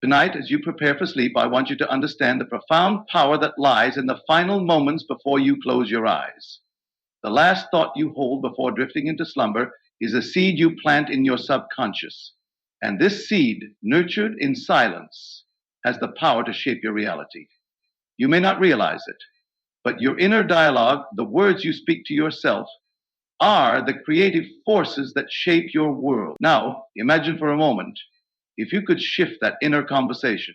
Tonight, as you prepare for sleep, I want you to understand the profound power that lies in the final moments before you close your eyes. The last thought you hold before drifting into slumber is a seed you plant in your subconscious. And this seed, nurtured in silence, has the power to shape your reality. You may not realize it, but your inner dialogue, the words you speak to yourself, are the creative forces that shape your world. Now, imagine for a moment if you could shift that inner conversation,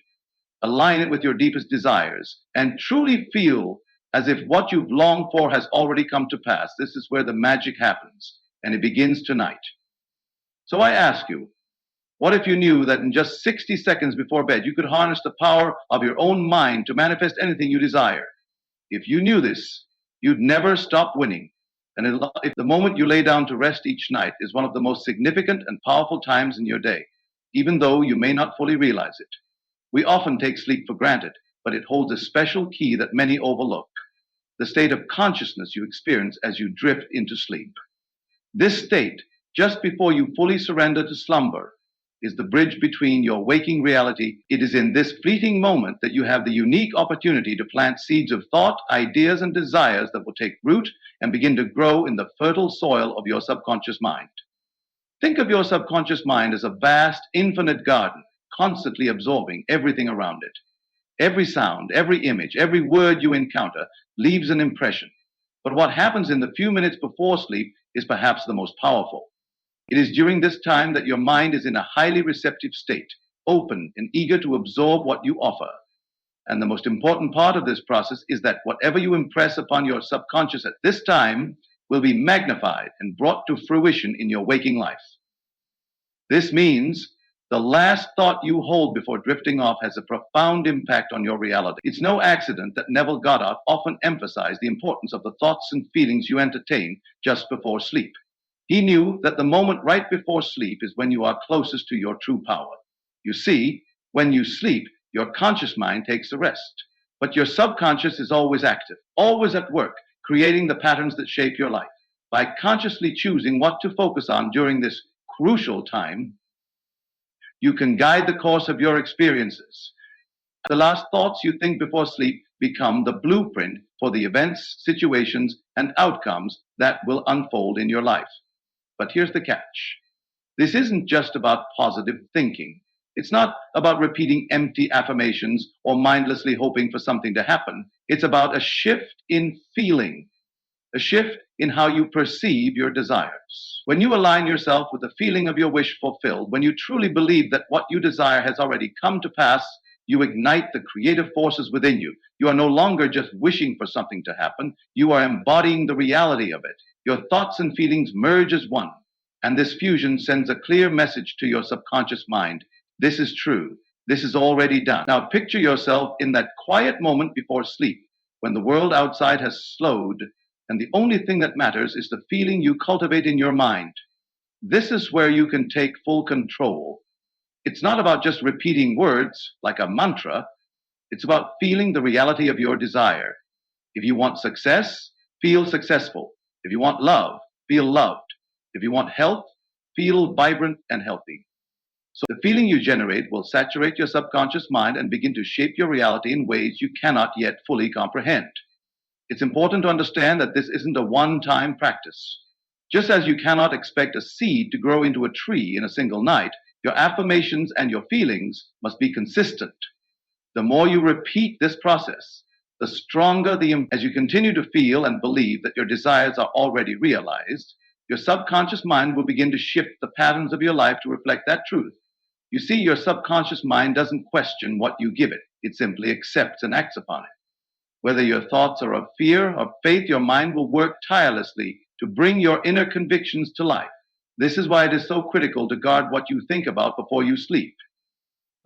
align it with your deepest desires, and truly feel as if what you've longed for has already come to pass. This is where the magic happens, and it begins tonight. So I ask you, what if you knew that in just 60 seconds before bed, you could harness the power of your own mind to manifest anything you desire? If you knew this, you'd never stop winning. And if the moment you lay down to rest each night is one of the most significant and powerful times in your day, even though you may not fully realize it. We often take sleep for granted, but it holds a special key that many overlook: the state of consciousness you experience as you drift into sleep. This state, just before you fully surrender to slumber, is the bridge between your waking reality. It is in this fleeting moment that you have the unique opportunity to plant seeds of thought, ideas, and desires that will take root and begin to grow in the fertile soil of your subconscious mind. Think of your subconscious mind as a vast, infinite garden, constantly absorbing everything around it. Every sound, every image, every word you encounter leaves an impression. But what happens in the few minutes before sleep is perhaps the most powerful. It is during this time that your mind is in a highly receptive state, open and eager to absorb what you offer. And the most important part of this process is that whatever you impress upon your subconscious at this time will be magnified and brought to fruition in your waking life. This means the last thought you hold before drifting off has a profound impact on your reality. It's no accident that Neville Goddard often emphasized the importance of the thoughts and feelings you entertain just before sleep. He knew that the moment right before sleep is when you are closest to your true power. You see, when you sleep, your conscious mind takes a rest, but your subconscious is always active, always at work, creating the patterns that shape your life. By consciously choosing what to focus on during this crucial time, you can guide the course of your experiences. The last thoughts you think before sleep become the blueprint for the events, situations, and outcomes that will unfold in your life. But here's the catch. This isn't just about positive thinking. It's not about repeating empty affirmations or mindlessly hoping for something to happen. It's about a shift in feeling, a shift in how you perceive your desires. When you align yourself with the feeling of your wish fulfilled, when you truly believe that what you desire has already come to pass, you ignite the creative forces within you. You are no longer just wishing for something to happen. You are embodying the reality of it. Your thoughts and feelings merge as one. And this fusion sends a clear message to your subconscious mind. This is true. This is already done. Now picture yourself in that quiet moment before sleep, when the world outside has slowed, and the only thing that matters is the feeling you cultivate in your mind. This is where you can take full control. It's not about just repeating words like a mantra. It's about feeling the reality of your desire. If you want success, feel successful. If you want love, feel loved. If you want health, feel vibrant and healthy. So the feeling you generate will saturate your subconscious mind and begin to shape your reality in ways you cannot yet fully comprehend. It's important to understand that this isn't a one-time practice. Just as you cannot expect a seed to grow into a tree in a single night, your affirmations and your feelings must be consistent. The more you repeat this process, the stronger as you continue to feel and believe that your desires are already realized, your subconscious mind will begin to shift the patterns of your life to reflect that truth. You see, your subconscious mind doesn't question what you give it. It simply accepts and acts upon it. Whether your thoughts are of fear or faith, your mind will work tirelessly to bring your inner convictions to life. This is why it is so critical to guard what you think about before you sleep.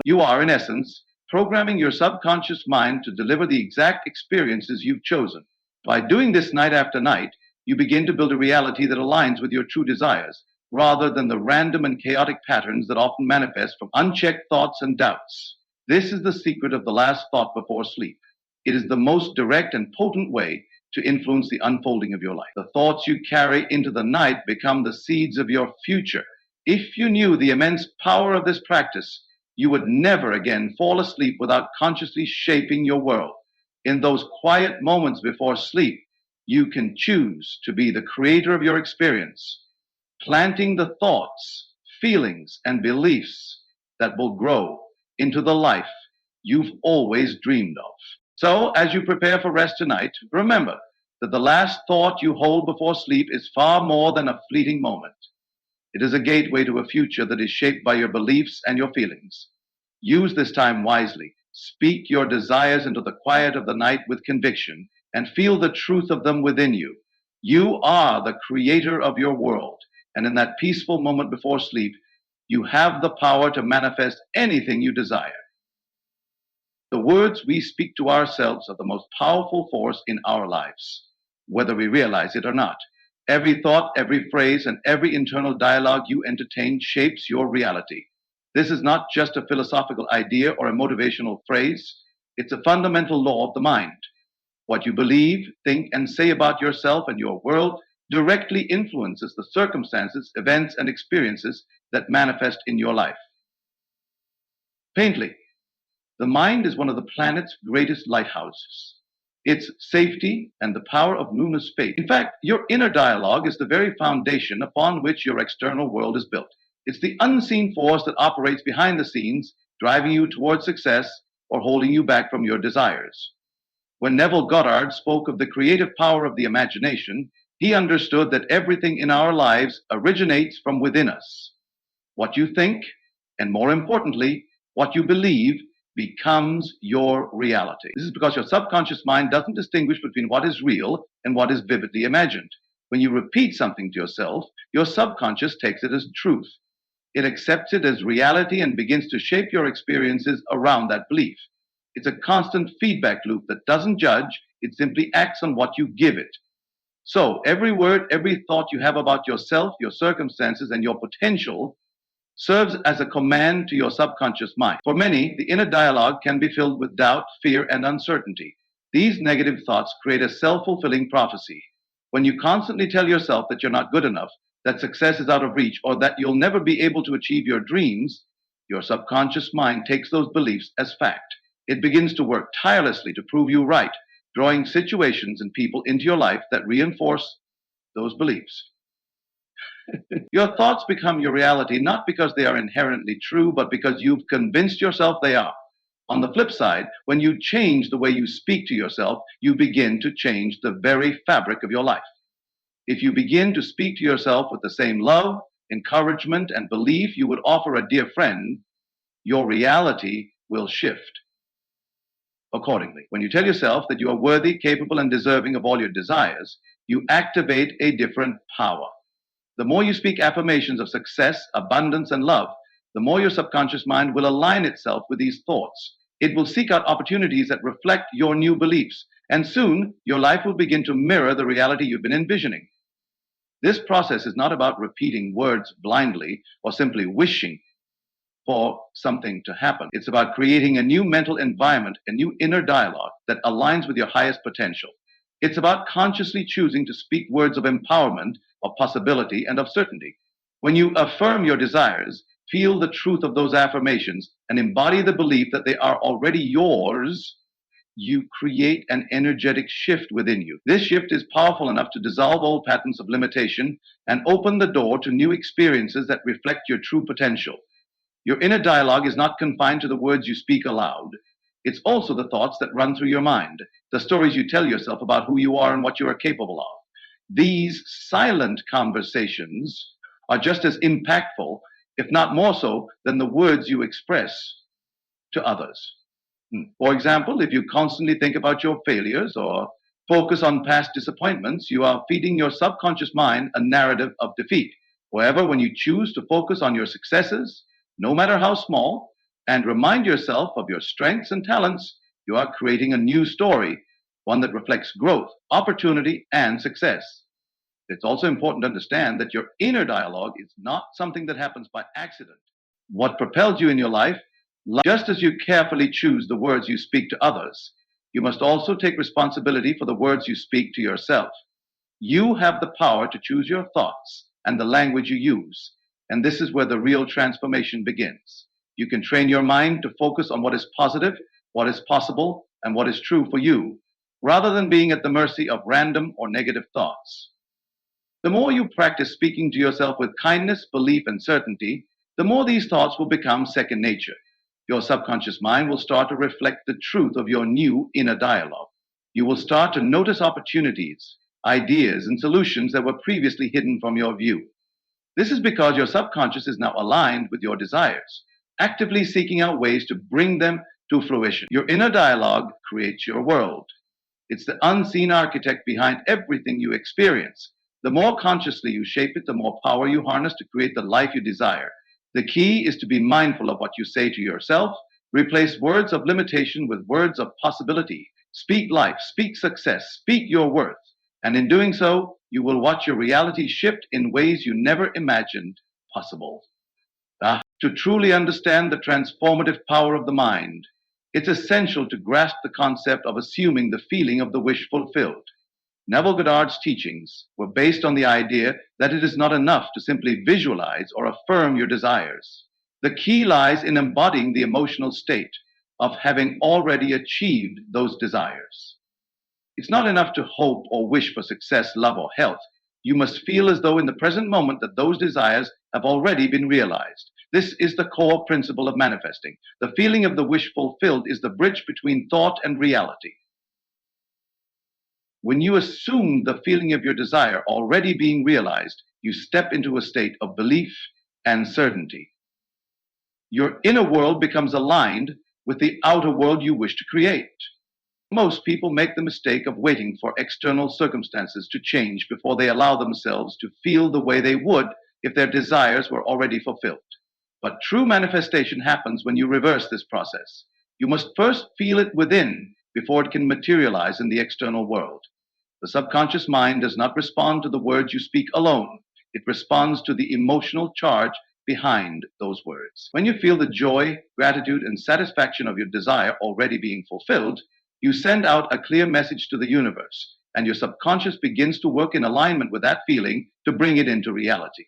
You are, in essence, programming your subconscious mind to deliver the exact experiences you've chosen. By doing this night after night, you begin to build a reality that aligns with your true desires, rather than the random and chaotic patterns that often manifest from unchecked thoughts and doubts. This is the secret of the last thought before sleep. It is the most direct and potent way to influence the unfolding of your life. The thoughts you carry into the night become the seeds of your future. If you knew the immense power of this practice, you would never again fall asleep without consciously shaping your world. In those quiet moments before sleep, you can choose to be the creator of your experience, planting the thoughts, feelings, and beliefs that will grow into the life you've always dreamed of. So, as you prepare for rest tonight, remember that the last thought you hold before sleep is far more than a fleeting moment. It is a gateway to a future that is shaped by your beliefs and your feelings. Use this time wisely. Speak your desires into the quiet of the night with conviction and feel the truth of them within you. You are the creator of your world, and in that peaceful moment before sleep, you have the power to manifest anything you desire. The words we speak to ourselves are the most powerful force in our lives, whether we realize it or not. Every thought, every phrase, and every internal dialogue you entertain shapes your reality. This is not just a philosophical idea or a motivational phrase. It's a fundamental law of the mind. What you believe, think, and say about yourself and your world directly influences the circumstances, events, and experiences that manifest in your life. Painfully, the mind is one of the planet's greatest lighthouses. Its safety and the power of luminous faith. In fact, your inner dialogue is the very foundation upon which your external world is built. It's the unseen force that operates behind the scenes, driving you towards success or holding you back from your desires. When Neville Goddard spoke of the creative power of the imagination, he understood that everything in our lives originates from within us. What you think, and more importantly, what you believe, becomes your reality. This is because your subconscious mind doesn't distinguish between what is real and what is vividly imagined. When you repeat something to yourself, your subconscious takes it as truth. It accepts it as reality and begins to shape your experiences around that belief. It's a constant feedback loop that doesn't judge, it simply acts on what you give it. So every word, every thought you have about yourself, your circumstances, and your potential serves as a command to your subconscious mind. For many, the inner dialogue can be filled with doubt, fear, and uncertainty. These negative thoughts create a self-fulfilling prophecy. When you constantly tell yourself that you're not good enough, that success is out of reach, or that you'll never be able to achieve your dreams, your subconscious mind takes those beliefs as fact. It begins to work tirelessly to prove you right, drawing situations and people into your life that reinforce those beliefs. Your thoughts become your reality not because they are inherently true, but because you've convinced yourself they are. On the flip side, when you change the way you speak to yourself, you begin to change the very fabric of your life. If you begin to speak to yourself with the same love, encouragement, and belief you would offer a dear friend, your reality will shift accordingly. When you tell yourself that you are worthy, capable, and deserving of all your desires, you activate a different power. The more you speak affirmations of success, abundance, and love, the more your subconscious mind will align itself with these thoughts. It will seek out opportunities that reflect your new beliefs, and soon your life will begin to mirror the reality you've been envisioning. This process is not about repeating words blindly or simply wishing for something to happen. It's about creating a new mental environment, a new inner dialogue that aligns with your highest potential. It's about consciously choosing to speak words of empowerment, of possibility, and of certainty. When you affirm your desires, feel the truth of those affirmations, and embody the belief that they are already yours, you create an energetic shift within you. This shift is powerful enough to dissolve old patterns of limitation and open the door to new experiences that reflect your true potential. Your inner dialogue is not confined to the words you speak aloud. It's also the thoughts that run through your mind, the stories you tell yourself about who you are and what you are capable of. These silent conversations are just as impactful, if not more so, than the words you express to others. For example, if you constantly think about your failures or focus on past disappointments, you are feeding your subconscious mind a narrative of defeat. However, when you choose to focus on your successes, no matter how small, and remind yourself of your strengths and talents, you are creating a new story, one that reflects growth, opportunity, and success. It's also important to understand that your inner dialogue is not something that happens by accident. What propels you in your life, just as you carefully choose the words you speak to others, you must also take responsibility for the words you speak to yourself. You have the power to choose your thoughts and the language you use, and this is where the real transformation begins. You can train your mind to focus on what is positive, what is possible, and what is true for you, rather than being at the mercy of random or negative thoughts. The more you practice speaking to yourself with kindness, belief, and certainty, the more these thoughts will become second nature. Your subconscious mind will start to reflect the truth of your new inner dialogue. You will start to notice opportunities, ideas, and solutions that were previously hidden from your view. This is because your subconscious is now aligned with your desires, actively seeking out ways to bring them to fruition. Your inner dialogue creates your world. It's the unseen architect behind everything you experience. The more consciously you shape it, the more power you harness to create the life you desire. The key is to be mindful of what you say to yourself. Replace words of limitation with words of possibility. Speak life, speak success, speak your worth. And in doing so, you will watch your reality shift in ways you never imagined possible. To truly understand the transformative power of the mind, it's essential to grasp the concept of assuming the feeling of the wish fulfilled. Neville Goddard's teachings were based on the idea that it is not enough to simply visualize or affirm your desires. The key lies in embodying the emotional state of having already achieved those desires. It's not enough to hope or wish for success, love, or health. You must feel as though in the present moment that those desires have already been realized. This is the core principle of manifesting. The feeling of the wish fulfilled is the bridge between thought and reality. When you assume the feeling of your desire already being realized, you step into a state of belief and certainty. Your inner world becomes aligned with the outer world you wish to create. Most people make the mistake of waiting for external circumstances to change before they allow themselves to feel the way they would if their desires were already fulfilled. But true manifestation happens when you reverse this process. You must first feel it within before it can materialize in the external world. The subconscious mind does not respond to the words you speak alone. It responds to the emotional charge behind those words. When you feel the joy, gratitude, and satisfaction of your desire already being fulfilled, you send out a clear message to the universe, and your subconscious begins to work in alignment with that feeling to bring it into reality.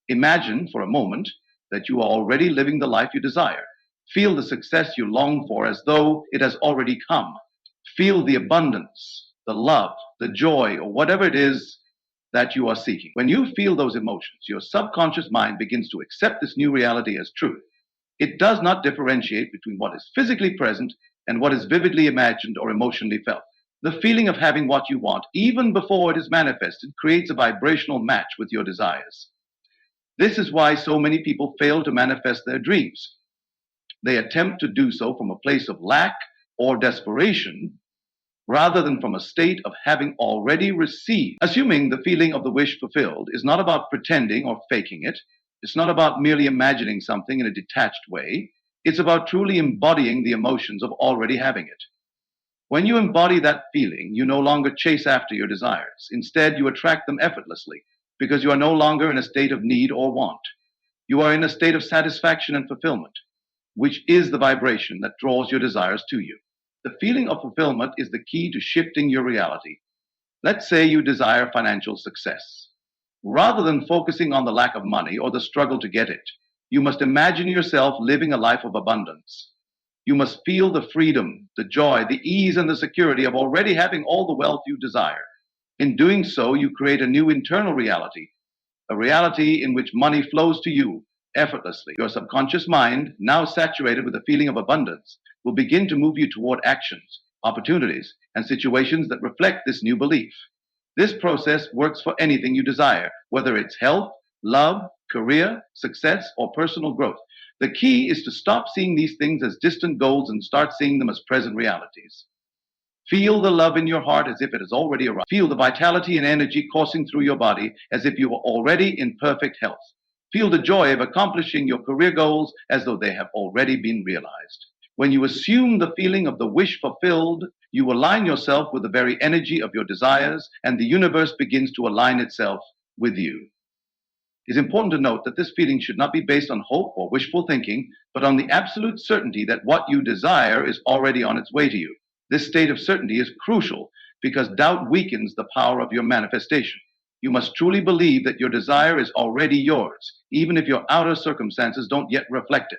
Imagine for a moment that you are already living the life you desire. Feel the success you long for as though it has already come. Feel the abundance, the love, the joy, or whatever it is that you are seeking. When you feel those emotions, your subconscious mind begins to accept this new reality as truth. It does not differentiate between what is physically present and what is vividly imagined or emotionally felt. The feeling of having what you want, even before it is manifested, creates a vibrational match with your desires. This is why so many people fail to manifest their dreams. They attempt to do so from a place of lack or desperation, rather than from a state of having already received. Assuming the feeling of the wish fulfilled is not about pretending or faking it. It's not about merely imagining something in a detached way. It's about truly embodying the emotions of already having it. When you embody that feeling, you no longer chase after your desires. Instead, you attract them effortlessly because you are no longer in a state of need or want. You are in a state of satisfaction and fulfillment, which is the vibration that draws your desires to you. The feeling of fulfillment is the key to shifting your reality. Let's say you desire financial success. Rather than focusing on the lack of money or the struggle to get it, you must imagine yourself living a life of abundance. You must feel the freedom, the joy, the ease, and the security of already having all the wealth you desire. In doing so, you create a new internal reality, a reality in which money flows to you effortlessly. Your subconscious mind, now saturated with a feeling of abundance, will begin to move you toward actions, opportunities, and situations that reflect this new belief. This process works for anything you desire, whether it's health, love, career, success, or personal growth. The key is to stop seeing these things as distant goals and start seeing them as present realities. Feel the love in your heart as if it has already arrived. Feel the vitality and energy coursing through your body as if you were already in perfect health. Feel the joy of accomplishing your career goals as though they have already been realized. When you assume the feeling of the wish fulfilled, you align yourself with the very energy of your desires, and the universe begins to align itself with you. It's important to note that this feeling should not be based on hope or wishful thinking, but on the absolute certainty that what you desire is already on its way to you. This state of certainty is crucial because doubt weakens the power of your manifestation. You must truly believe that your desire is already yours, even if your outer circumstances don't yet reflect it.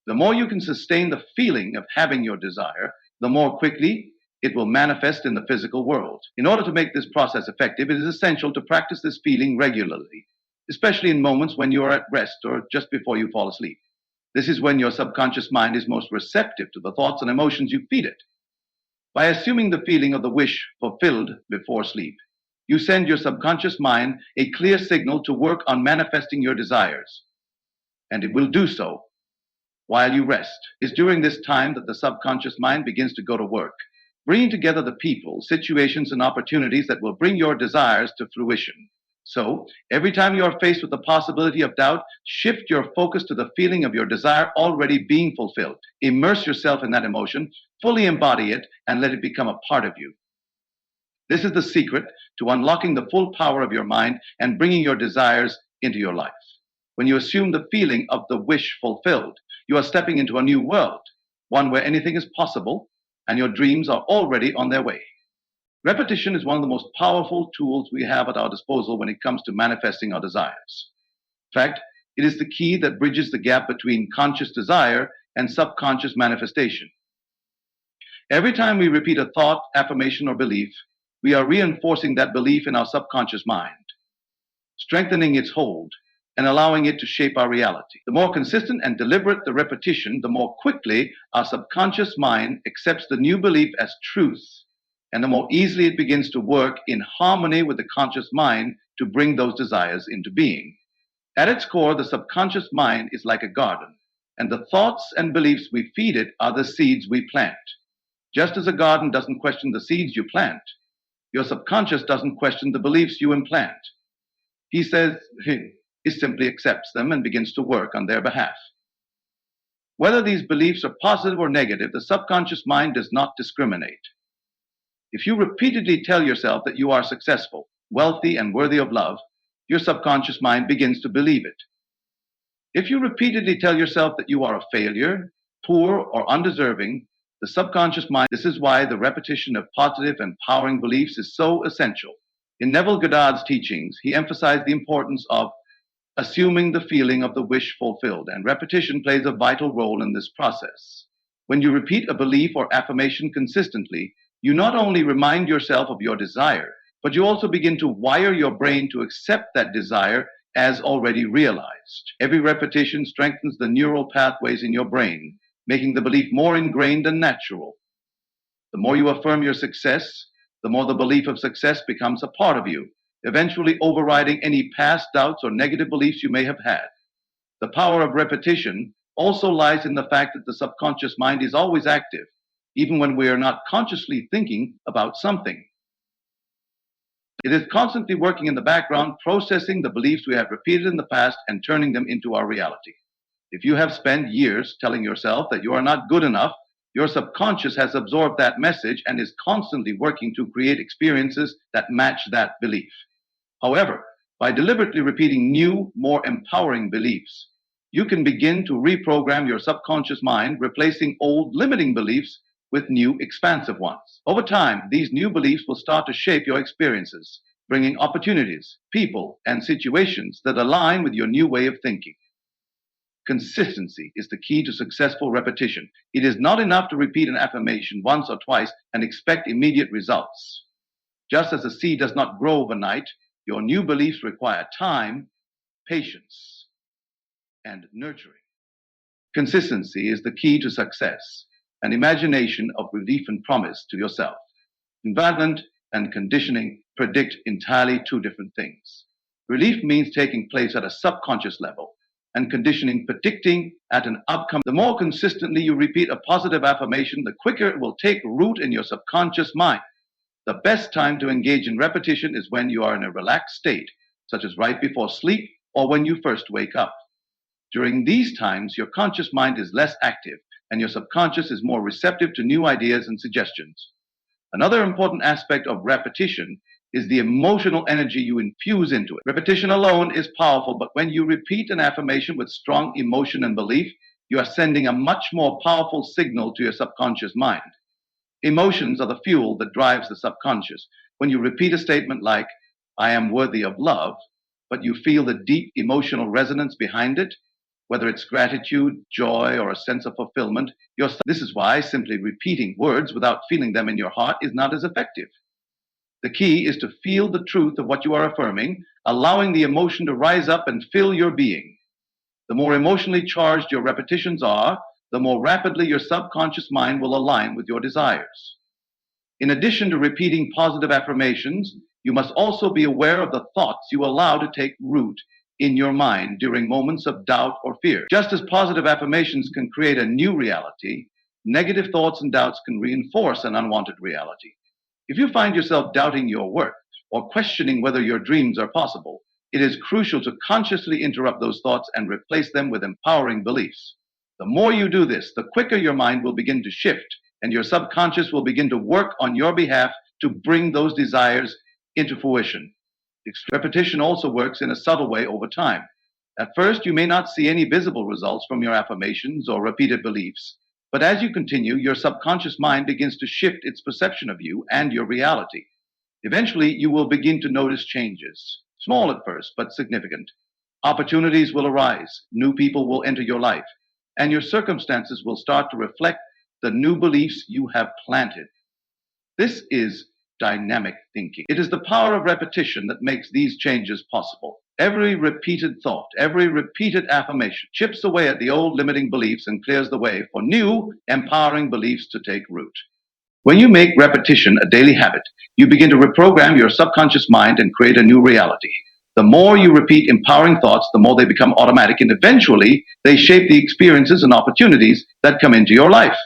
The more you can sustain the feeling of having your desire, the more quickly it will manifest in the physical world. In order to make this process effective, it is essential to practice this feeling regularly, especially in moments when you are at rest or just before you fall asleep. This is when your subconscious mind is most receptive to the thoughts and emotions you feed it. By assuming the feeling of the wish fulfilled before sleep, you send your subconscious mind a clear signal to work on manifesting your desires, and it will do so while you rest. It's during this time that the subconscious mind begins to go to work, bringing together the people, situations, and opportunities that will bring your desires to fruition. So, every time you are faced with the possibility of doubt, shift your focus to the feeling of your desire already being fulfilled. Immerse yourself in that emotion, fully embody it, and let it become a part of you. This is the secret to unlocking the full power of your mind and bringing your desires into your life. When you assume the feeling of the wish fulfilled, you are stepping into a new world, one where anything is possible and your dreams are already on their way. Repetition is one of the most powerful tools we have at our disposal when it comes to manifesting our desires. In fact, it is the key that bridges the gap between conscious desire and subconscious manifestation. Every time we repeat a thought, affirmation, or belief, we are reinforcing that belief in our subconscious mind, strengthening its hold, and allowing it to shape our reality. The more consistent and deliberate the repetition, the more quickly our subconscious mind accepts the new belief as truth, and the more easily it begins to work in harmony with the conscious mind to bring those desires into being. At its core, the subconscious mind is like a garden, and the thoughts and beliefs we feed it are the seeds we plant. Just as a garden doesn't question the seeds you plant, your subconscious doesn't question the beliefs you implant. He simply accepts them and begins to work on their behalf. Whether these beliefs are positive or negative, the subconscious mind does not discriminate. If you repeatedly tell yourself that you are successful, wealthy, and worthy of love, your subconscious mind begins to believe it. If you repeatedly tell yourself that you are a failure, poor, or undeserving, the subconscious mind, this is why the repetition of positive and empowering beliefs is so essential. In Neville Goddard's teachings, he emphasized the importance of assuming the feeling of the wish fulfilled, and repetition plays a vital role in this process. When you repeat a belief or affirmation consistently, you not only remind yourself of your desire, but you also begin to wire your brain to accept that desire as already realized. Every repetition strengthens the neural pathways in your brain, making the belief more ingrained and natural. The more you affirm your success, the more the belief of success becomes a part of you, eventually overriding any past doubts or negative beliefs you may have had. The power of repetition also lies in the fact that the subconscious mind is always active, even when we are not consciously thinking about something. It is constantly working in the background, processing the beliefs we have repeated in the past and turning them into our reality. If you have spent years telling yourself that you are not good enough, your subconscious has absorbed that message and is constantly working to create experiences that match that belief. However, by deliberately repeating new, more empowering beliefs, you can begin to reprogram your subconscious mind, replacing old limiting beliefs with new expansive ones. Over time, these new beliefs will start to shape your experiences, bringing opportunities, people, and situations that align with your new way of thinking. Consistency is the key to successful repetition. It is not enough to repeat an affirmation once or twice and expect immediate results. Just as a seed does not grow overnight, your new beliefs require time, patience, and nurturing. Consistency is the key to success, an imagination of relief and promise to yourself. Environment and conditioning predict entirely two different things. Relief means taking place at a subconscious level, and conditioning predicting at an outcome. The more consistently you repeat a positive affirmation, the quicker it will take root in your subconscious mind. The best time to engage in repetition is when you are in a relaxed state, such as right before sleep or when you first wake up. During these times, your conscious mind is less active and your subconscious is more receptive to new ideas and suggestions. Another important aspect of repetition is the emotional energy you infuse into it. Repetition alone is powerful, but when you repeat an affirmation with strong emotion and belief, you are sending a much more powerful signal to your subconscious mind. Emotions are the fuel that drives the subconscious. When you repeat a statement like, I am worthy of love, but you feel the deep emotional resonance behind it, whether it's gratitude, joy, or a sense of fulfillment. This is why simply repeating words without feeling them in your heart is not as effective. The key is to feel the truth of what you are affirming, allowing the emotion to rise up and fill your being. The more emotionally charged your repetitions are, the more rapidly your subconscious mind will align with your desires. In addition to repeating positive affirmations, you must also be aware of the thoughts you allow to take root in your mind during moments of doubt or fear. Just as positive affirmations can create a new reality, negative thoughts and doubts can reinforce an unwanted reality. If you find yourself doubting your worth or questioning whether your dreams are possible, it is crucial to consciously interrupt those thoughts and replace them with empowering beliefs. The more you do this, the quicker your mind will begin to shift, and your subconscious will begin to work on your behalf to bring those desires into fruition. Repetition also works in a subtle way over time. At first, you may not see any visible results from your affirmations or repeated beliefs, but as you continue, your subconscious mind begins to shift its perception of you and your reality. Eventually, you will begin to notice changes, small at first, but significant. Opportunities will arise, new people will enter your life, and your circumstances will start to reflect the new beliefs you have planted. This is dynamic thinking. It is the power of repetition that makes these changes possible. Every repeated thought, every repeated affirmation chips away at the old limiting beliefs and clears the way for new, empowering beliefs to take root. When you make repetition a daily habit, you begin to reprogram your subconscious mind and create a new reality. The more you repeat empowering thoughts, the more they become automatic, and eventually they shape the experiences and opportunities that come into your life.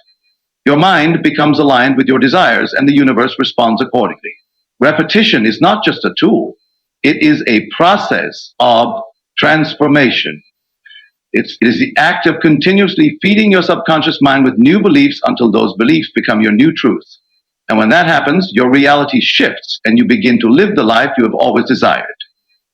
Your mind becomes aligned with your desires, and the universe responds accordingly. Repetition is not just a tool, it is a process of transformation. It is the act of continuously feeding your subconscious mind with new beliefs until those beliefs become your new truth. And when that happens, your reality shifts and you begin to live the life you have always desired.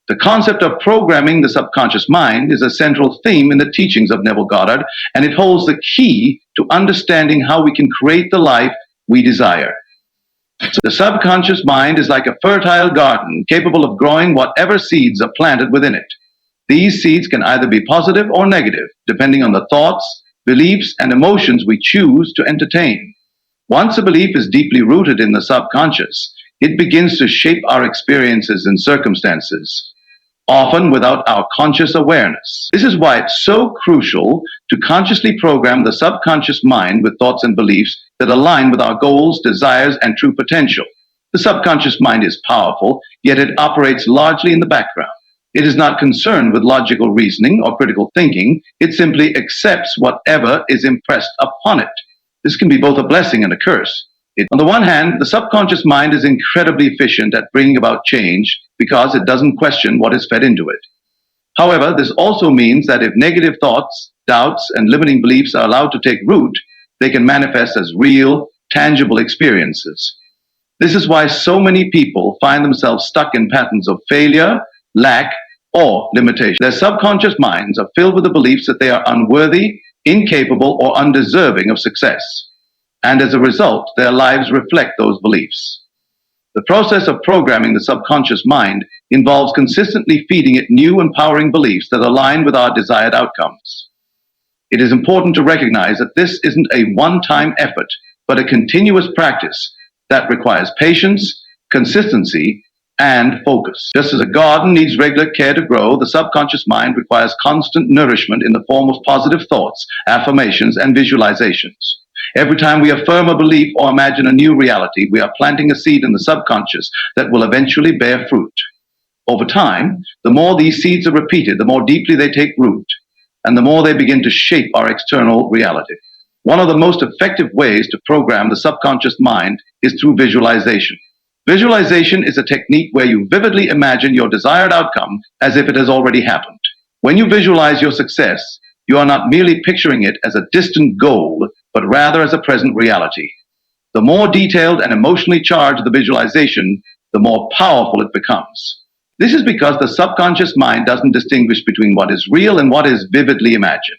The concept of programming the subconscious mind is a central theme in the teachings of Neville Goddard, and it holds the key to understanding how we can create the life we desire. The subconscious mind is like a fertile garden capable of growing whatever seeds are planted within it. These seeds can either be positive or negative, depending on the thoughts, beliefs, and emotions we choose to entertain. Once a belief is deeply rooted in the subconscious, it begins to shape our experiences and circumstances, often without our conscious awareness. This is why it's so crucial to consciously program the subconscious mind with thoughts and beliefs that align with our goals, desires, and true potential. The subconscious mind is powerful, yet it operates largely in the background. It is not concerned with logical reasoning or critical thinking. It simply accepts whatever is impressed upon it. This can be both a blessing and a curse. On the one hand, the subconscious mind is incredibly efficient at bringing about change because it doesn't question what is fed into it. However, this also means that if negative thoughts, doubts, and limiting beliefs are allowed to take root, they can manifest as real, tangible experiences. This is why so many people find themselves stuck in patterns of failure, lack, or limitation. Their subconscious minds are filled with the beliefs that they are unworthy, incapable, or undeserving of success. And as a result, their lives reflect those beliefs. The process of programming the subconscious mind involves consistently feeding it new empowering beliefs that align with our desired outcomes. It is important to recognize that this isn't a one-time effort, but a continuous practice that requires patience, consistency, and focus. Just as a garden needs regular care to grow, the subconscious mind requires constant nourishment in the form of positive thoughts, affirmations, and visualizations. Every time we affirm a belief or imagine a new reality, we are planting a seed in the subconscious that will eventually bear fruit. Over time, the more these seeds are repeated, the more deeply they take root, and the more they begin to shape our external reality. One of the most effective ways to program the subconscious mind is through visualization. Visualization is a technique where you vividly imagine your desired outcome as if it has already happened. When you visualize your success, you are not merely picturing it as a distant goal, but rather as a present reality. The more detailed and emotionally charged the visualization, the more powerful it becomes. This is because the subconscious mind doesn't distinguish between what is real and what is vividly imagined.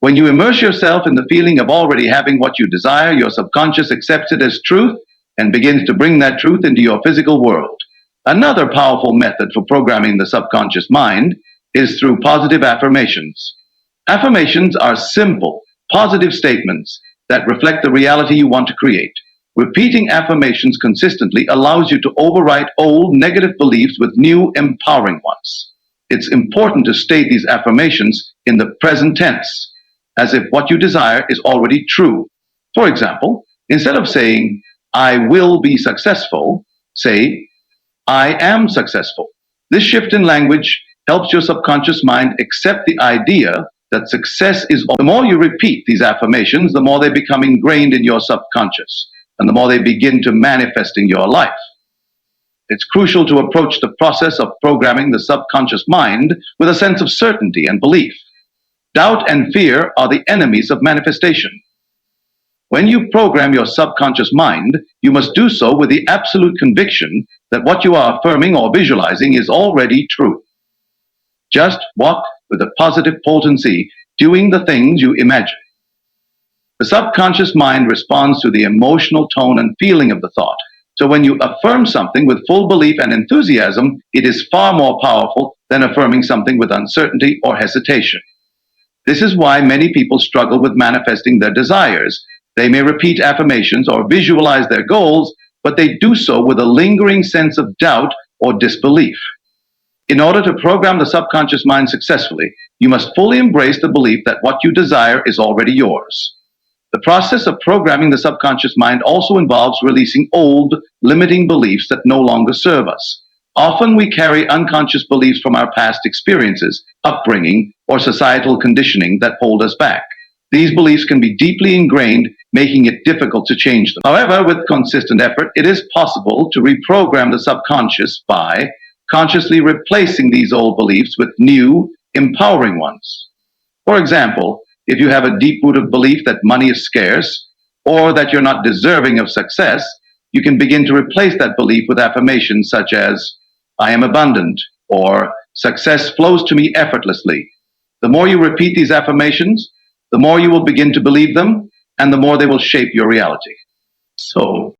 When you immerse yourself in the feeling of already having what you desire, your subconscious accepts it as truth and begins to bring that truth into your physical world. Another powerful method for programming the subconscious mind is through positive affirmations. Affirmations are simple, positive statements that reflect the reality you want to create. Repeating affirmations consistently allows you to overwrite old negative beliefs with new empowering ones. It's important to state these affirmations in the present tense, as if what you desire is already true. For example, instead of saying, I will be successful, say, I am successful. This shift in language helps your subconscious mind accept the idea that success is. The more you repeat these affirmations, the more they become ingrained in your subconscious, and the more they begin to manifest in your life. It's crucial to approach the process of programming the subconscious mind with a sense of certainty and belief. Doubt and fear are the enemies of manifestation. When you program your subconscious mind, you must do so with the absolute conviction that what you are affirming or visualizing is already true. Just walk with a positive potency, doing the things you imagine. The subconscious mind responds to the emotional tone and feeling of the thought. So when you affirm something with full belief and enthusiasm, it is far more powerful than affirming something with uncertainty or hesitation. This is why many people struggle with manifesting their desires. They may repeat affirmations or visualize their goals, but they do so with a lingering sense of doubt or disbelief. In order to program the subconscious mind successfully, you must fully embrace the belief that what you desire is already yours. The process of programming the subconscious mind also involves releasing old, limiting beliefs that no longer serve us. Often we carry unconscious beliefs from our past experiences, upbringing, or societal conditioning that hold us back. These beliefs can be deeply ingrained, making it difficult to change them. However, with consistent effort, it is possible to reprogram the subconscious by consciously replacing these old beliefs with new, empowering ones. For example, if you have a deep-rooted belief that money is scarce or that you're not deserving of success, you can begin to replace that belief with affirmations such as, I am abundant, or success flows to me effortlessly. The more you repeat these affirmations, the more you will begin to believe them, and the more they will shape your reality. So,